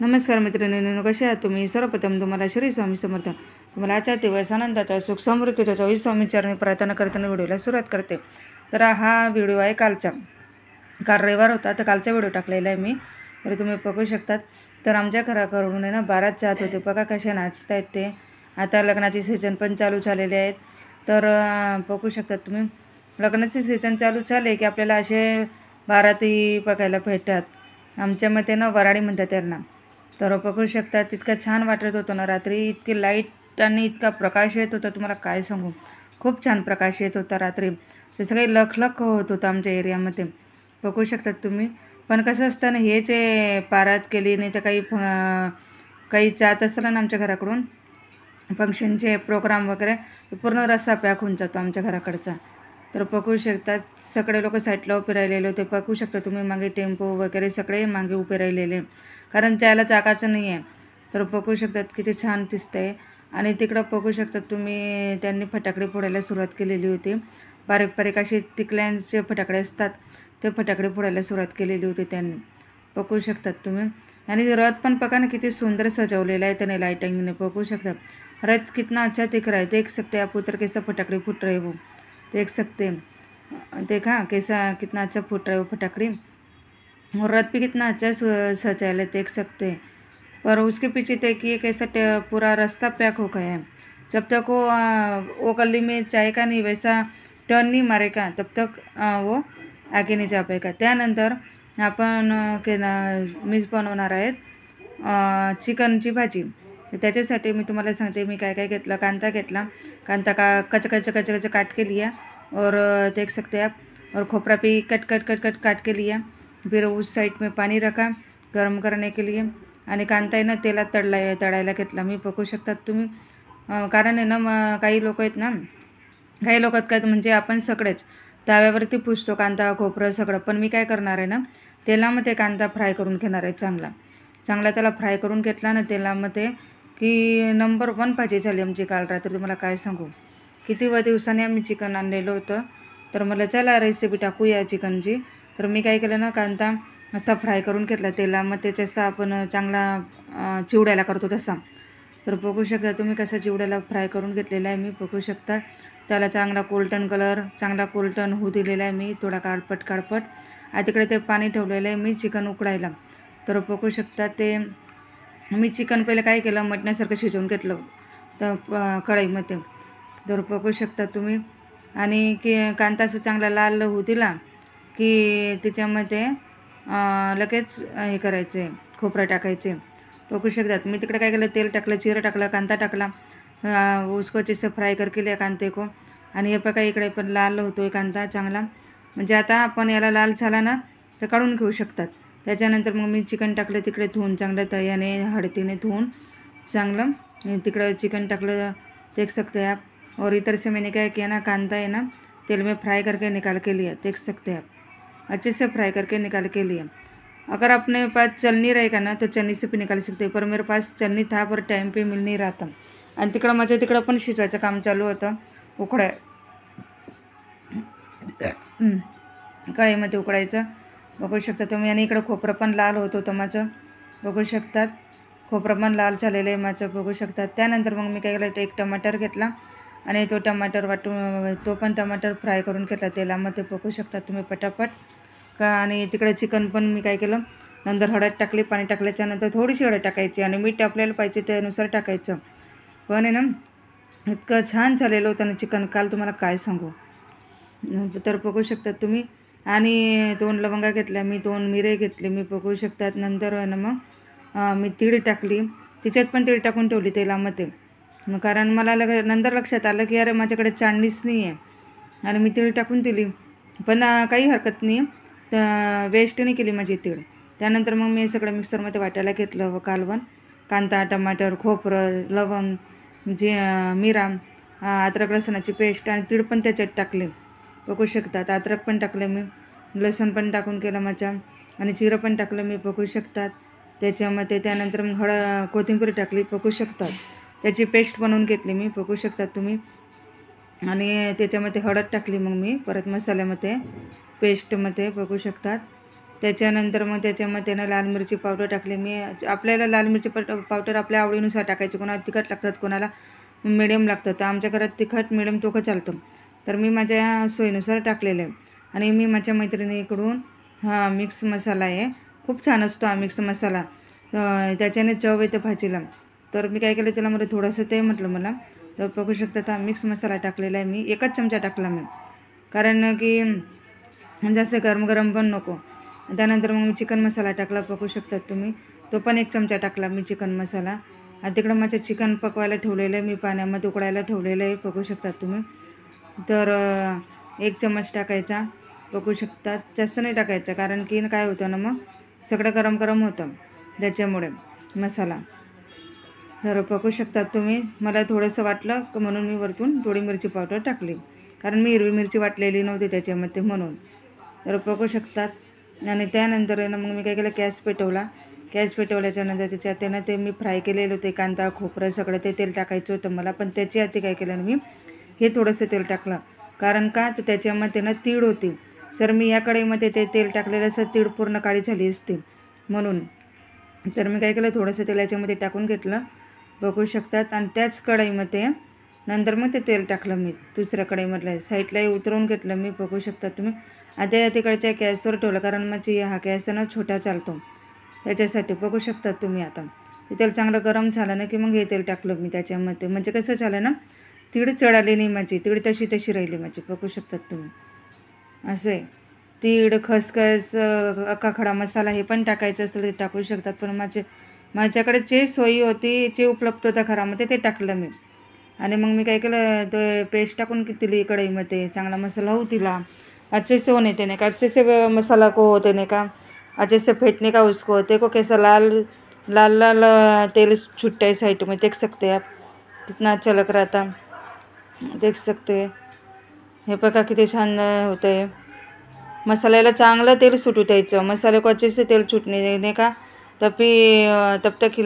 नमस्कार मैत्रिणींनो, कसे आहात तुम्ही? सर्वप्रथम तुम्हाला श्री स्वामी समर्थ. तुम्हाला आजच्या दिवस आनंदाचा सुख समृद्धीच्या 24 स्वामी चरणी प्रार्थना करताना व्हिडिओला सुरुवात करते. तर हा व्हिडिओ आहे कालचा. काल रविवार होता तर कालचा व्हिडिओ टाकलेला आहे मी. तर तुम्ही बघू शकतात. तर आमच्या घराकडून आहे ना 12 जात होते. बघा कसे नाचत आहेत ते. आता लग्नाचे सीझन पण चालू झालेले आहेत. तर बघू शकतात तुम्ही, लग्नाचे सीझन चालू झाले की आपल्याला असे बाराती बघायला भेटतात. आमच्या मते ना वराडी म्हणतात त्यांना. तर बघू शकतात इतकं छान वाटत होतं ना रात्री. इतकी लाईट आणि इतका प्रकाश येत होता, तुम्हाला काय सांगू. खूप छान प्रकाश येत होता रात्री. ते सगळे लखलख होत होतं आमच्या एरियामध्ये. बघू शकतात तुम्ही. पण कसं असतं ना, हे जे पारात केली नाही तर काही जात असतं ना आमच्या घराकडून फंक्शनचे प्रोग्राम वगैरे, पूर्ण रस्सा पॅक होऊन जातो आमच्या घराकडचा. तर बघू शकतात सगळे लोक साईडला उभे राहिलेले होते. बघू शकता तुम्ही मागे टेम्पो वगैरे सगळे मागे उभे राहिलेले, कारण जायला जागाचं नाही आहे. तर बघू शकतात किती छान दिसतंय. आणि तिकडं बघू शकतात तुम्ही, त्यांनी फटाकडे फोडायला सुरुवात केलेली होती. बारीक बारीक असे तिकल्यांचे फटाकडे असतात, ते फटाकडे फोडायला सुरुवात केलेली होती त्यांनी. बघू शकतात तुम्ही. आणि रथ पण बघा ना किती सुंदर सजवलेला आहे त्याने लाइटिंगने. बघू शकतात रथ कितना अच्छा दिख रहा है. देख सकते हैं आप उधर कैसा फटाकडे फूट रहे वो, देख सकते हैं. देखा कैसा कितना अच्छा फूट रहा है वो फटाकड़ी. और रथ भी कितना अच्छा सजाया है, देख सकते हैं. पर उसके पीछे देखिए कैसा पूरा रास्ता पैक हो गया है. जब तक वो गली में जाएगा नहीं, वैसा टर्न नहीं मारेगा, तब तक वो आगे नहीं जा पाएगा. त्यानंतर आपण के ना मीच बनवणार आहेत चिकनची भाजी. तर त्याच्यासाठी मी तुम्हाला सांगते मी काय काय घेतलं. कांदा घेतला. कांदा का कच्चा कच्चा कच्चा कच्चा काट के लिया. और देख सकते हैं आप. और खोपरा भी कट कट कट कट काट के लिया. फिर उस साइड में पानी रखा गरम करने के लिए. आणि कांदा आहे ना तेलात तळायला घेतला मी. बघू शकतात तुम्ही. कारण आहे ना काही लोक आहेत ना, काही लोक काय म्हणजे आपण सगळेच तव्यावरती पुसतो कांदा खोबरं सगळं. पण मी काय करणार आहे ना, तेलामध्ये कांदा फ्राय करून घेणार आहे. चांगला त्याला फ्राय करून घेतला ना तेलामध्ये की नंबर 1 भाजी झाली आमची काल रात्री. तुम्हाला काय सांगू, किती दिवसांनी आम्ही चिकन आणलेलं होतं. तर मला चला रेसिपी टाकूया चिकनची. तर मी काय केलं ना, कांदा असा फ्राय करून घेतला तेलामध्ये, जसा आपण चांगला चिवड्याला करतो तसा. तर बघू शकता तुम्ही कसा चिवड्याला फ्राय करून घेतलेला आहे मी. बघू शकता त्याला चांगला गोल्डन होऊ दिलेला आहे मी, थोडा काळपट. तिकडे ते पाणी ठेवलेलं आहे मी चिकन उकडायला. तर बघू शकता ते मी चिकन पहिले काय केलं, मटण्यासारखं शिजवून घेतलं तर कढईमध्ये. तर बघू शकता तुम्ही. आणि कांदा असं चांगला लाल होऊ दिला की त्याच्यामध्ये लगेच हे करायचे, खोबरं टाकायचे. बघू शकतात मी तिकडे काय केलं, तेल टाकलं, जिरं टाकलं, कांदा टाकला. उसको जैसे फ्राय करके लिया कांदे को. आणि हे बघा इकडे पण लाल होतो आहे कांदा चांगला. म्हणजे आता आपण याला लाल झाला ना तर काढून घेऊ शकतात. त्याच्यानंतर मग मी चिकन टाकलं तिकडे धुवून, चांगलं तयाने हळदीने धुवून चांगलं तिकडं चिकन टाकलं, देख सकते हैं आप. और इधर से मैंने क्या किया ना, कांदा है ना तेल में फ्राई करके निकाल के लिया, देख सकते हैं आप. अच्छे से फ्राई करके निकाल के लिया. अगर अपने पास चलनी रहेगा ना तो चलनी से भी निकाल सकते, पर मेरे पास चलनी था पर टाइम पे मिल नहीं रहा था. आणि तिकडं पण शिजवायचं काम चालू होतं. कढईमध्ये उकडायचं. बघू शकता तुम्ही. आणि इकडं खोबरं पण लाल होत होतं माझं. बघू शकतात खोबरं पण लाल झालेलं आहे माझं. बघू शकतात. त्यानंतर मग मी काय केलं, एक टमाटर घेतला आणि तो टमाटर तो पण टमाटर फ्राय करून घेतला तेलामध्ये. बघू शकता तुम्ही पटापट आणि तिकडे चिकन पण मी काय केलं, नंतर हळद टाकली. पाणी टाकल्याच्यानंतर थोडीशी हळद टाकायची आणि मीठ आपल्याला पाहिजे त्यानुसार टाकायचं. पण आहे ना इतकं छान झालेलं होतं ना चिकन काल, तुम्हाला काय सांगू. तर बघू शकतात तुम्ही. आणि 2 लवंगा घेतल्या मी, 2 मिरे घेतले मी. बघू शकतात. नंतर आहे ना मग मी तीळ टाकली. तिच्यात पण तीळ टाकून ठेवली तेलामध्ये. कारण मला नंतर लक्षात आलं की अरे माझ्याकडे चाळणीच नाही आहे आणि मी तीळ टाकून दिली. पण काही हरकत नाही, तर वेस्ट नाही केली माझी तीळ. त्यानंतर मग मी सगळं मिक्सरमध्ये वाटायला घेतलं व कालवण. कांदा, टमाटर, खोबरं, लवंग, मिरा, अद्रक लसणाची पेस्ट आणि तीळ पण त्याच्यात टाकले. बघू शकतात. अद्रक पण टाकलं मी, लसूण पण टाकून केलं माझ्या आणि जिरं पण टाकलं मी. बघू शकतात त्याच्यामध्ये. त्यानंतर मग कोथिंबीर टाकली. बघू शकतात त्याची पेस्ट बनवून घेतली मी. बघू शकतात तुम्ही. आणि त्याच्यामध्ये हळद टाकली मग मी परत मसाल्यामध्ये पेस्टमध्ये. बघू शकतात त्याच्यानंतर मग त्याच्यामध्ये ना लाल मिरची पावडर टाकली मी. आपल्याला लाल मिरची पावडर आपल्या आवडीनुसार टाकायची. कोणाला तिखट लागतात, कोणाला मिडियम लागतं. तर आमच्या घरात तिखट मिडियम दोघं चालतं. तर मी माझ्या सोयीनुसार टाकलेलं आहे. आणि मी माझ्या मैत्रिणीकडून हा मिक्स मसाला आहे, खूप छान असतो हा मिक्स मसाला, त्याच्याने चव येते भाजीला. तर मी काय केलं, त्याला मला थोडंसं ते म्हटलं मला. तर बघू शकता हा मिक्स मसाला टाकलेला आहे मी. 1च चमचा टाकला मी, कारण की जास्त गरम गरम पण नको. त्यानंतर मग मी चिकन मसाला टाकला, बघू शकतात तुम्ही. तो पण 1 चमचा टाकला मी चिकन मसाला. आणि तिकडं माझं चिकन पकवायला ठेवलेलं आहे मी, पाण्यामध्ये उकळायला ठेवलेलं आहे, बघू शकतात तुम्ही. तर 1 चमच टाकायचा, बघू शकतात. जास्त नाही टाकायचा, कारण की काय होतं ना, मग सगळं गरम गरम होतं त्याच्यामुळे मसाला. तर बघू शकतात तुम्ही. मला थोडंसं वाटलं म्हणून मी वरतून थोडी मिरची पावडर टाकली, कारण मी हिरवी मिरची वाटलेली नव्हती त्याच्यामध्ये म्हणून. तर बघू शकतात. आणि त्यानंतर आहे ना, मग मी काय केलं, गॅस पेटवला. गॅस पेटवल्याच्यानंतर त्याच्यात आहे ना, ते मी फ्राय केलेलं होते कांदा खोबरं सगळं, ते तेल टाकायचं होतं मला. पण त्याच्या आधी काय केलं ना, मी हे थोडंसं तेल टाकलं, कारण का तर त्याच्यामध्ये ना तीळ होती. जर मी या कढईमध्ये ते तेल टाकलेलं असं तीळ पूर्ण काळी झाली असती म्हणून. तर मी काय केलं, थोडंसं तेल याच्यामध्ये टाकून घेतलं, बघू शकतात. आणि त्याच कढईमध्ये नंतर मग ते तेल टाकलं मी दुसऱ्या कढईमधलं, साईडलाही उतरवून घेतलं मी, बघू शकता तुम्ही. आता तिकडच्या गॅसवर ठेवलं, कारण माझी हा गॅस ना छोटा चालतो त्याच्यासाठी, बघू शकतात तुम्ही. आता ते तेल चांगलं गरम झालं ना, की मग हे तेल टाकलं मी त्याच्यामध्ये. म्हणजे कसं झालं ना, तीळ चढाली नाही माझी, तीळ तशी राहिली माझी, बघू शकतात तुम्ही. असं आहे. तीळ, खसखस, अख्खा खडा मसाला हे पण टाकायचं असतं ते टाकू शकतात. पण माझ्याकडे जे सोयी होती, जे उपलब्ध होता घरामध्ये, ते टाकलं मी. आणि मग मी काय केलं, ते पेस्ट टाकून दिली कढईमध्ये, चांगला मसाला हो दिला. अच्छे से होने देने का, अच्छे से मसाला को हो देने का, अच्छे से फेंटने का उसको. देखो कैसा लाल लाल लाल तेल छूटता है साइड में, देख सकते हैं आप, कितना अच्छा लग रहा था, देख सकते हैं. हे बघा किती छान होतं आहे. मसाल्याला चांगलं तेल सुटू द्यायचं, मसाले को अच्छे से तेल छूटने देने का. तब तक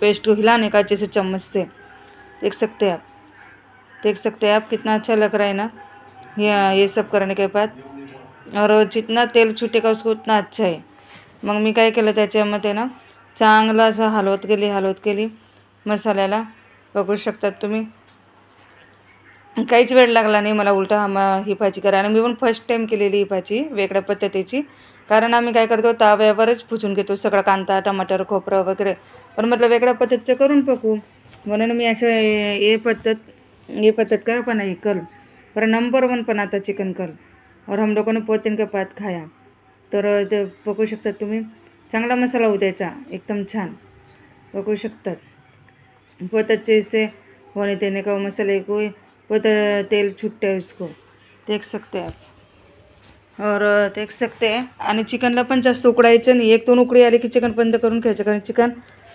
पेस्ट को हिलाने का अच्छे से चम्मच से. देख सकते हैं आप, देख सकते हैं आप, कितना अच्छा लग रहा है ना ये सब करने के बाद. और जितना तेल छूटेगा उसको उतना अच्छा है. मग मी काय केलं, त्याच्यामध्ये ना चांगलं असं हलवत गेली मसाल्याला, बघू शकतात तुम्ही. काहीच वेळ लागला नाही मला उलटा ही भाजी करायला. मी पण फर्स्ट टाईम केलेली ही भाजी वेगळ्या पद्धतीची, कारण आम्ही काय करतो, ताव्यावरच भुजून घेतो सगळं, कांदा टमाटर खोबरं वगैरे. पण म्हटलं वेगळ्या पद्धतीचं करून बघू, म्हणून मी असं ये पद्धत का पण आहे कल, पर नंबर 1 पण आता चिकन कल, और हम लोगों ने 2 दिन के बाद खाया. तर ते बघू शकतात तुम्ही. चांगला मसाला होऊ द्यायचा, एकदम छान, बघू शकतात. बहुत अच्छे से होने देने का मसाले को, बहुत तेल छूटता है उसको, देख सकते हैं आप. और देख सकते हैं. आणि चिकनला पण जास्त उकडायचं नाही, 1-2 उकडी आली की चिकन बंद करून घ्यायचं, कारण चिकन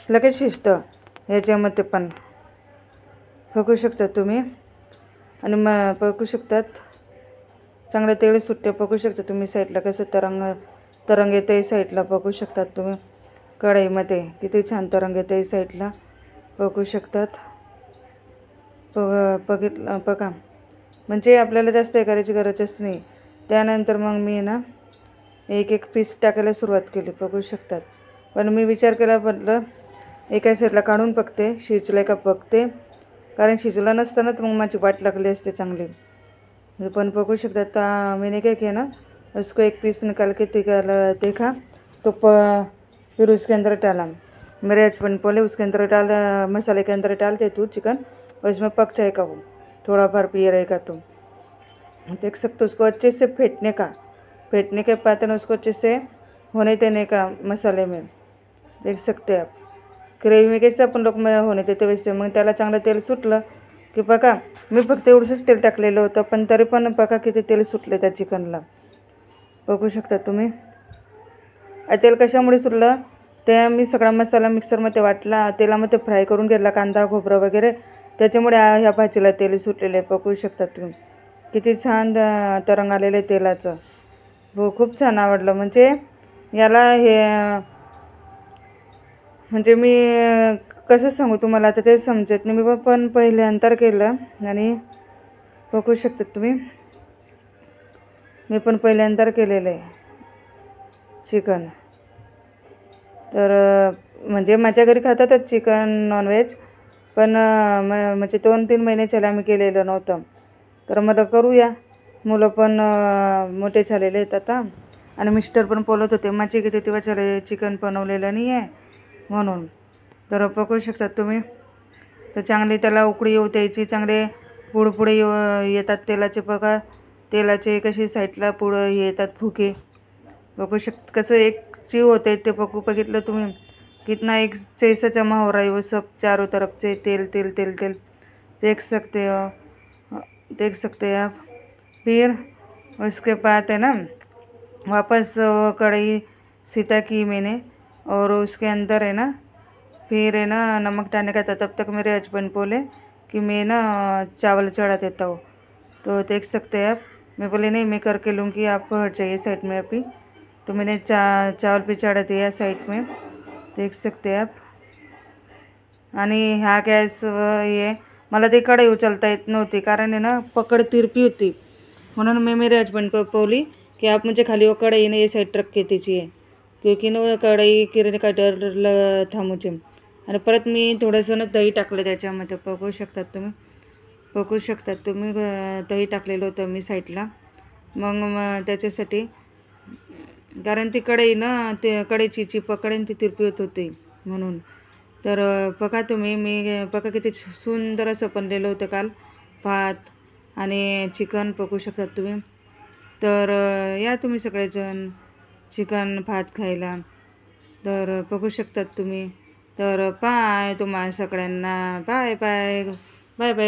लगेच शिजतं ह्याच्यामध्ये पण, बघू शकतात तुम्ही. आणि मग बघू शकतात चांगलं तेल सुटते, बघू शकता तुम्ही. साईडला कसं तरंग येतं आहे साईडला, बघू शकतात तुम्ही. कढईमध्ये किती छान तरंग येतं आहे साईडला, बघू शकतात. बघा, म्हणजे आपल्याला जास्त हे करायची गरजच नाही. त्यानंतर मग मी ना एक पीस टाकायला सुरुवात केली, बघू शकतात. पण मी विचार केला, म्हटलं एका साईडला काढून बघते शिजलं का बघते, कारण शिजलं नसतं ना तर मग माझी वाट लागली असते चांगली. पण बघू शकतात. मैंने क्या किया ना, उसको एक पीस निकाल के देखा तो फिर उसके अंदर डाला. मेरे हस्बैंड बोले उसके अंदर डाल, मसाले के अंदर डाल दे तू चिकन, और इसमें पक जाएगा वो, थोड़ा भर पिए रहेगा तुम. देख सकते हो. उसको अच्छे से फेंटने के बाद ना उसको अच्छे से होने देने का मसाले में, देख सकते आप. ग्रेव्ही में कैसे आपण लोक होणे देते वैसे. मग त्याला चांगलं तेल सुटलं की बघा, मी फक्त एवढंच तेल टाकलेलं होतं, पण तरी पण बघा किती तेल सुटले त्या चिकनला, बघू शकता तुम्ही. तेल कशामुळे सुटलं, ते मी सगळा मसाला मिक्सरमध्ये वाटला, तेलामध्ये फ्राय करून घेतला कांदा खोबरं वगैरे, त्याच्यामुळे ह्या भाजीला तेल सुटलेलं आहे, बघू शकता तुम्ही. किती छान तरंग आलेलं आहे तेलाचं, हो खूप छान आवडलं. म्हणजे याला हे म्हणजे मी कसं सांगू तुम्हाला, आता ते समजत नाही. मी पण पहिल्यांदा केलं, आणि बघू शकता तुम्ही, मी पण पहिल्यांदा केलेलं आहे. चिकन. तर म्हणजे माझ्या घरी खातातच चिकन नॉनव्हेज, पण म्हणजे 2-3 महिने झाले आम्ही केलेलं नव्हतं. तर मला करूया, मुलं पण मोठे झालेले आहेत आता, आणि मिस्टर पण बोलत होते माझे किती तेव्हा झाले चिकन बनवलेलं नाही आहे म्हणून. तर बघू शकतात तुम्ही. तर चांगली त्याला उकळी येऊ द्यायची, चांगले पुढे येतात तेलाचे बघा, तेलाचे कशी साईडला पुढं येतात फुके, बघू कसं एक जीव होते ते बघितलं तुम्ही कितना एक जैसा जमा हो रहा है वो सब चारों तरफ से तेल तेल तेल तेल, देख सकते हैं आप। फिर उसके बाद है ना वापस कढ़ाई सीता की मैंने, और उसके अंदर है ना फिर है ना नमक डालने का था। तब तक मेरे हस्बैंड बोले कि मैं ना चावल चढ़ा देता हूँ, तो देख सकते हैं आप। मैं बोले नहीं मैं करके लूँगी, आप हट जाइए साइड में अभी। तो मैंने चावल भी चढ़ा दिया साइड में, देख सकते हैं आप। आणि ह्या गॅस हे मला ते कढई उचलता येत नव्हती, कारण है ना पकड़ तिरपी होती, म्हणून मैं मेरे हस्बैंड को बोली कि आप मुझे खाली वो कढ़ाई ना ये साइड रख के दीजिए, क्योंकि ना वो कढ़ाई गिरने का डर था मुझे. आणि परत मी थोडंसं ना दही टाकलं त्याच्यामध्ये, बघू शकतात तुम्ही दही टाकलेलं होतं मी साईडला. मग त्याच्यासाठी, कारण ती कढई ना ते कढईची पकडेन ती तिरपी होत होती म्हणून. तर बघा तुम्ही, मी बघा किती सुंदर असं बनलेलं होतं काल भात आणि चिकन, बघू शकतात तुम्ही. तर या तुम्ही सगळेजण चिकन भात खायला. तर बघू शकतात तुम्ही. तर बाय तुम्हा सगळ्यांना, बाय बाय बाय बाय.